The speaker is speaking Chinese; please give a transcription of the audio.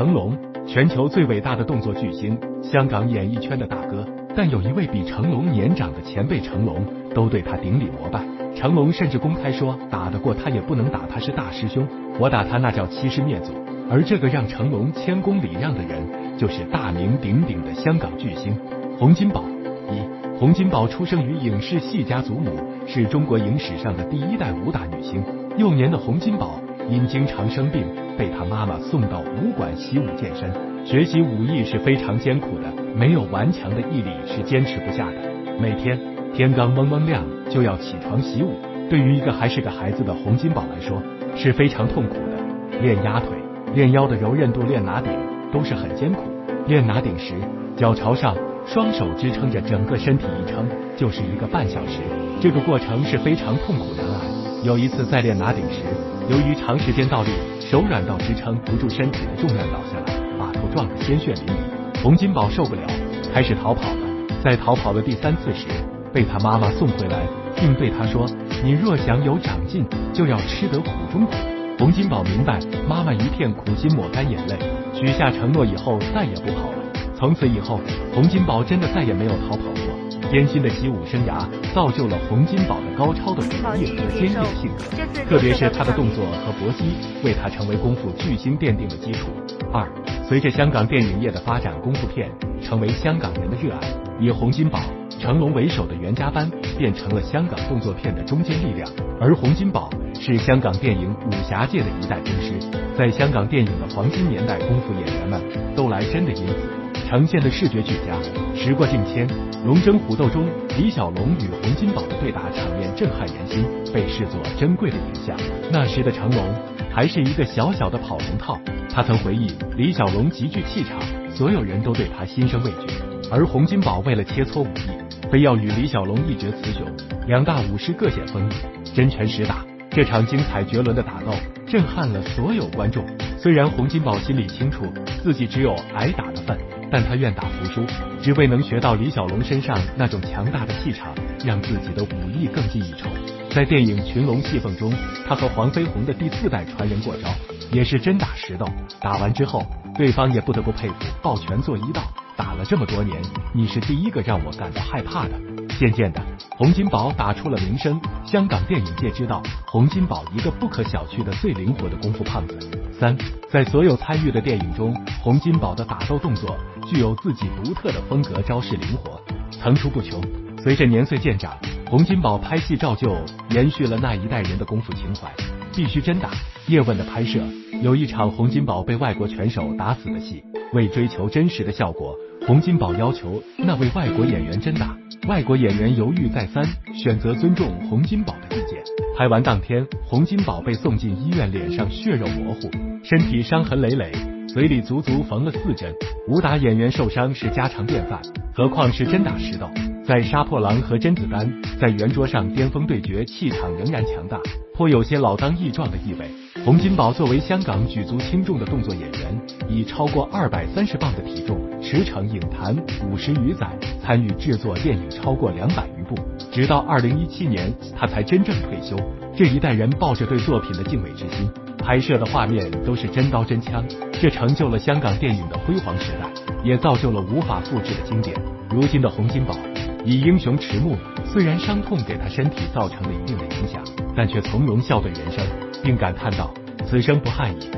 成龙，全球最伟大的动作巨星，香港演艺圈的大哥。但有一位比成龙年长的前辈成龙，都对他顶礼膜拜。成龙甚至公开说，打得过他也不能打他是大师兄，我打他那叫欺师灭祖。而这个让成龙谦恭礼让的人，就是大名鼎鼎的香港巨星洪金宝。洪金宝出生于影视系家祖母，是中国影史上的第一代武打女星。幼年的洪金宝因经常生病，被他妈妈送到武馆习武健身。学习武艺是非常艰苦的，没有顽强的毅力是坚持不下的。每天天刚蒙蒙亮就要起床习武，对于一个还是个孩子的洪金宝来说是非常痛苦的。练压腿、练腰的柔韧度、练拿顶都是很艰苦。练拿顶时，脚朝上，双手支撑着整个身体，一撑就是1个半小时，这个过程是非常痛苦难挨。有一次在练拿顶时，由于长时间倒立，手软到支撑不住身体的重量倒下来，把头撞得鲜血淋漓。洪金宝受不了，开始逃跑了。在逃跑的第3次时，被他妈妈送回来，并对他说：“你若想有长进，就要吃得苦中苦。”洪金宝明白妈妈一片苦心，抹干眼泪，许下承诺以后再也不跑了。从此以后，洪金宝真的再也没有逃跑过。艰辛的习武生涯造就了洪金宝的高超的武艺和坚毅的性格，特别是他的动作和搏击，为他成为功夫巨星奠定了基础。2. 随着香港电影业的发展，功夫片成为香港人的热爱，以洪金宝、成龙为首的袁家班变成了香港动作片的中坚力量，而洪金宝是香港电影武侠界的一代宗师。在香港电影的黄金年代，功夫演员们都来真的因此呈现的视觉俱佳。时过境迁，龙争虎斗中，李小龙与洪金宝的对打场面震撼人心，被视作珍贵的影像。那时的成龙还是一个小小的跑龙套，他曾回忆，李小龙极具气场，所有人都对他心生畏惧。而洪金宝为了切磋武艺，非要与李小龙一决雌雄，两大武师各显风韵，真拳实打。这场精彩绝伦的打斗震撼了所有观众。虽然洪金宝心里清楚自己只有挨打的份，但他愿打服输，只为能学到李小龙身上那种强大的气场，让自己的武艺更进一筹。在电影《群龙戏凤》中，他和黄飞鸿的第4代传人过招，也是真打实斗。打完之后，对方也不得不佩服，抱拳做揖道：“打了这么多年，你是第一个让我感到害怕的。”渐渐的，洪金宝打出了名声，香港电影界知道洪金宝一个不可小觑的最灵活的功夫胖子。3. 在所有参与的电影中，洪金宝的打斗动作具有自己独特的风格，招式灵活，层出不穷。随着年岁渐长，洪金宝拍戏照旧延续了那一代人的功夫情怀，必须真打。叶问的拍摄有一场洪金宝被外国拳手打死的戏，为追求真实的效果，洪金宝要求那位外国演员真打。外国演员犹豫再三，选择尊重洪金宝的意见。拍完当天，洪金宝被送进医院，脸上血肉模糊，身体伤痕累累，嘴里足足缝了4针。武打演员受伤是家常便饭，何况是真打实斗。在杀破狼和甄子丹在圆桌上巅峰对决，气场仍然强大，颇有些老当益壮的意味。洪金宝作为香港举足轻重的动作演员，以超过230磅的体重驰骋影坛50余载，参与制作电影超过200余部，直到2017年他才真正退休。这一代人抱着对作品的敬畏之心，拍摄的画面都是真刀真枪，这成就了香港电影的辉煌时代，也造就了无法复制的经典。如今的洪金宝以英雄迟暮，虽然伤痛给他身体造成了一定的影响，但却从容笑对人生，并感叹道：“此生不憾矣，